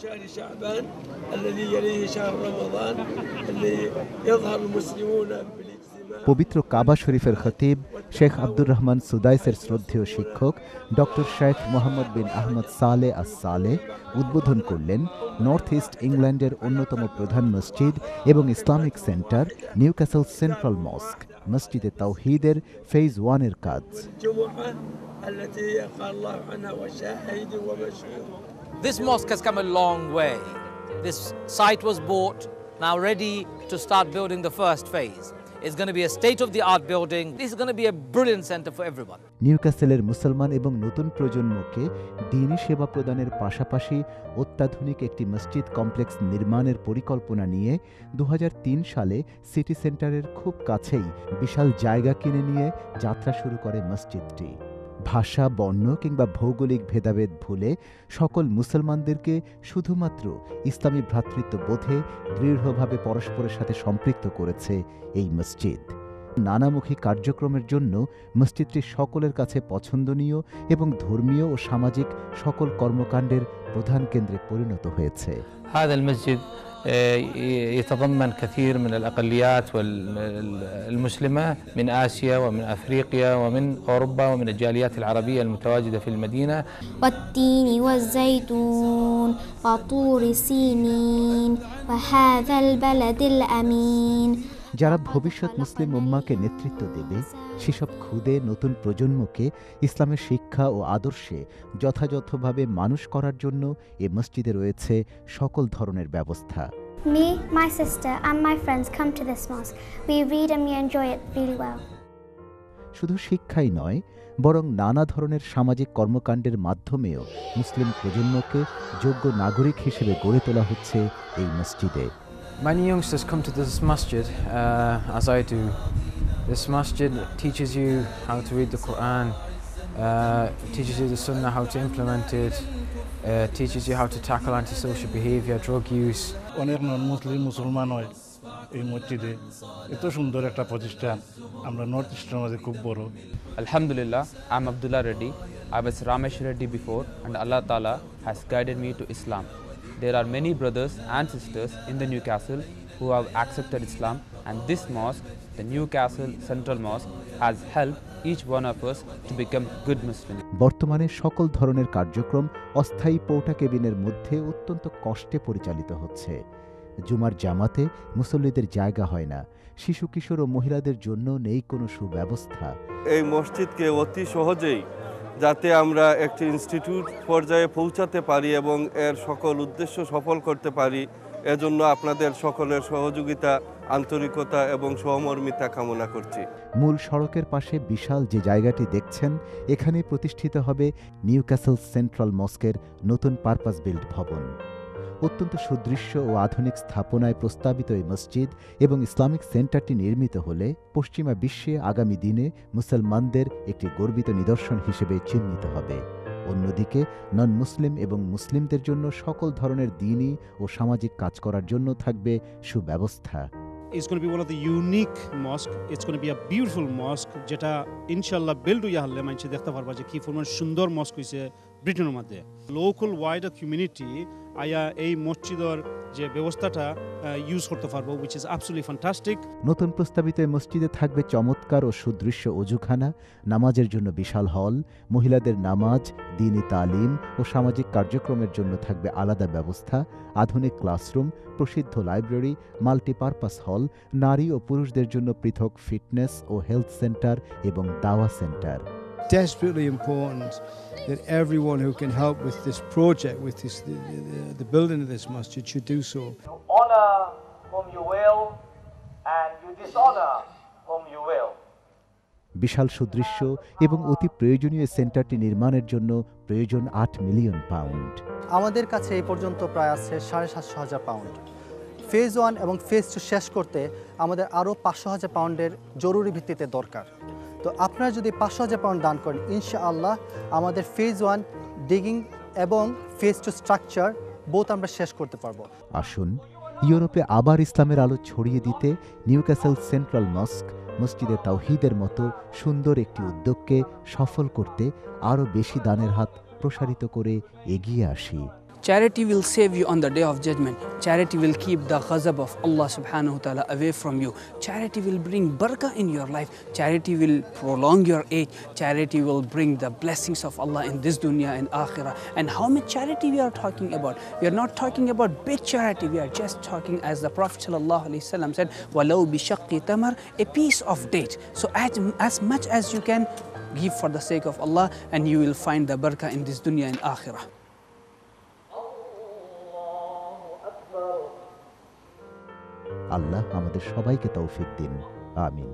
شهر شعبان الذي يليه شهر رمضان اللي يظهر المسلمون بالاجتماع পবিত্র কাবা শরীফের খতিব শেখ আব্দুর রহমান সুদাইসের শ্রদ্ধেয় শিক্ষক ডক্টর শেখ মোহাম্মদ বিন আহমদ সালে আস সালে উদ্বোধন করলেন নর্থ ইস্ট ইংল্যান্ডের অন্যতম প্রধান মসজিদ এবং ইসলামিক সেন্টার নিউক্যাসল সেন্ট্রাল মস্ক মসজিদে তাওহীদের ফেজ 1 এর কাজ। التي قال الله عنها وشاهد ومشهود. This mosque has come a long way. This site was bought, now ready to start building the first phase. It's going to be a state-of-the-art building. This is going to be a brilliant center for everyone. নিউক্যাসলের মুসলমান এবং নতুন প্রজন্মকে দ্বীনি সেবা প্রদানের পাশাপাশি অত্যাধুনিক একটি মসজিদ কমপ্লেক্স নির্মাণের পরিকল্পনা নিয়ে 2003 সালে সিটি সেন্টারের খুব কাছেই বিশাল জায়গা কিনে নিয়ে যাত্রা শুরু করে মসজিদটি। ভাষা, বর্ণ কিংবা ভৌগোলিক ভেদাভেদ ভুলে সকল মুসলমানদেরকে শুধুমাত্র ইসলামী ভ্রাতৃত্ববোধে দৃঢ়ভাবে পরস্পরের সাথে সম্পৃক্ত করেছে এই মসজিদ। নানামুখী কার্যক্রমের জন্য মসজিদটি সকলের কাছে পছন্দনীয় এবং ধর্মীয় ও সামাজিক সকল কর্মকাণ্ডের প্রধান কেন্দ্রে পরিণত হয়েছে। يتضمن كثير من الأقليات المسلمة من آسيا ومن أفريقيا ومن أوروبا ومن الجاليات العربية المتواجدة في المدينة. والتين والزيتون وطور سينين وهذا البلد الأمين. যারা ভবিষ্যৎ মুসলিম উম্মাকে নেতৃত্ব দেবে সেসব ক্ষুদে নতুন প্রজন্মকে ইসলামের শিক্ষা ও আদর্শে যথাযথভাবে মানুষ করার জন্য এ মসজিদে রয়েছে সকল ধরনের ব্যবস্থা। Me, my sister and my friends come to this mosque. We read and we enjoy it really well. শুধু শিক্ষাই নয়, বরং নানা ধরনের সামাজিক কর্মকাণ্ডের মাধ্যমেও মুসলিম প্রজন্মকে যোগ্য নাগরিক হিসেবে গড়ে তোলা হচ্ছে এই মসজিদে। Many youngsters come to this masjid, as I do. This masjid teaches you how to read the Quran, teaches you the Sunnah, how to implement it, teaches you how to tackle antisocial behavior, drug use. অনেক নন-মুসলিম মুসলমান হয় এই মসজিদে। এত সুন্দর একটা প্রতিষ্ঠান আমরা নর্থ ইস্টের মধ্যে খুব বড়। Alhamdulillah, I'm Abdullah Reddy. I was Ramesh Reddy before, and Allah Ta'ala has guided me to Islam. There are many brothers and sisters in the Newcastle who have accepted Islam, and this mosque, the Newcastle Central Mosque, has helped each one of us to become good Muslims. বর্তমানে সকল ধরনের কার্যক্রম অস্থায়ী পৌটা কেবিনের মধ্যে অত্যন্ত কষ্টে পরিচালিত হচ্ছে। জুমার জামাতে মুসল্লিদের জায়গা হয় না, শিশু কিশোর ও মহিলাদের জন্য নেই কোনো সুব্যবস্থা। এই মসজিদকে অতি সহজেই যাতে আমরা একটি ইনস্টিটিউট পর্যায়ে পৌঁছাতে পারি এবং এর সকল উদ্দেশ্য সফল করতে পারি, এজন্য আপনাদের সকলের সহযোগিতা, আন্তরিকতা এবং সহমর্মিতা কামনা করছি। মূল সড়কের পাশে বিশাল যে জায়গাটি দেখছেন, এখানে প্রতিষ্ঠিত হবে নিউক্যাসল সেন্ট্রাল মস্কের নতুন পারপাস বিল্ড ভবন। অত্যন্ত সুদৃশ্য ও আধুনিক স্থাপনায় প্রস্তাবিত এই মসজিদ এবং ইসলামিক সেন্টারটি নির্মিত হলে পশ্চিমা বিশ্বে আগামী দিনে মুসলমানদের একটি গর্বিত নিদর্শন হিসেবে চিহ্নিত হবে। অন্যদিকে নন মুসলিম এবং মুসলিমদের জন্য সকল ধরনের দ্বীনি ও সামাজিক কাজ করার জন্য থাকবে সুব্যবস্থা। It's going to be one of the unique mosque. It's going to be a beautiful mosque যেটা ইনশাআল্লাহ বিল্ড হইয়া হলে মানুষ দেখতে পারবা যে কি পরিমাণ সুন্দর মস্ক হইছে ব্রিটেনের মধ্যে। লোকাল ওয়াইডার কমিউনিটি আয়া এই মসজিদের যে ব্যবস্থাটা ইউজ করতে পারবো, which is absolutely fantastic. নতুন প্রস্তাবিত এই মসজিদে থাকবে চমৎকার ও সুদৃশ্য অজুখানা, নামাজের জন্য বিশাল হল, মহিলাদের নামাজ, দ্বীনি তালিম ও সামাজিক কার্যক্রমের জন্য থাকবে আলাদা ব্যবস্থা, আধুনিক ক্লাসরুম, প্রসিদ্ধ লাইব্রেরি, মাল্টিপারপাস হল, নারী ও পুরুষদের জন্য পৃথক ফিটনেস ও হেলথ সেন্টার এবং দাওয়া centre. Desperately important that everyone who can help with this project, with this, the building of this masjid, should do so. You honor whom you will and you dishonor whom you will. বিশাল সুদৃশ্য এবং অতি প্রয়োজনীয় সেন্টারটি নির্মাণের জন্য প্রয়োজন 8 million pound. আমাদের কাছে এই পর্যন্ত প্রায় আছে 750,000 পাউন্ড। ফেজ 1 এবং ফেজ 2 শেষ করতে আমাদের আরও 500,000 পাউন্ডের জরুরি ভিত্তিতে দরকার। তো আপনারা যদি 500,000 পাউন্ড দান করেন, ইনশাআল্লাহ আমাদের ফেজ 1 ডিগিং এবং ফেজ 2 স্ট্রাকচার বোথ আমরা শেষ করতে পারবো। আসুন ইউরোপে আবার ইসলামের আলো ছড়িয়ে দিতে নিউক্যাসল সেন্ট্রাল মস্ক মসজিদে তাওহীদের মতো সুন্দর একটি উদ্যোগকে সফল করতে আরও বেশি দানের হাত প্রসারিত করে এগিয়ে আসি। Charity will save you on the day of judgment. Charity will keep the ghazab of Allah subhanahu wa ta'ala away from you. Charity will bring barakah in your life. Charity will prolong your age. Charity will bring the blessings of Allah in this dunya and akhirah. And how much charity we are talking about? We are not talking about big charity. We are just talking, as the Prophet sallallahu alaihi wasallam said, walau bi shaqqi tamar, a piece of date. So as much as you can give for the sake of Allah, and you will find the barakah in this dunya and akhirah. আল্লাহ আমাদের সবাইকে তৌফিক দিন, আমিন।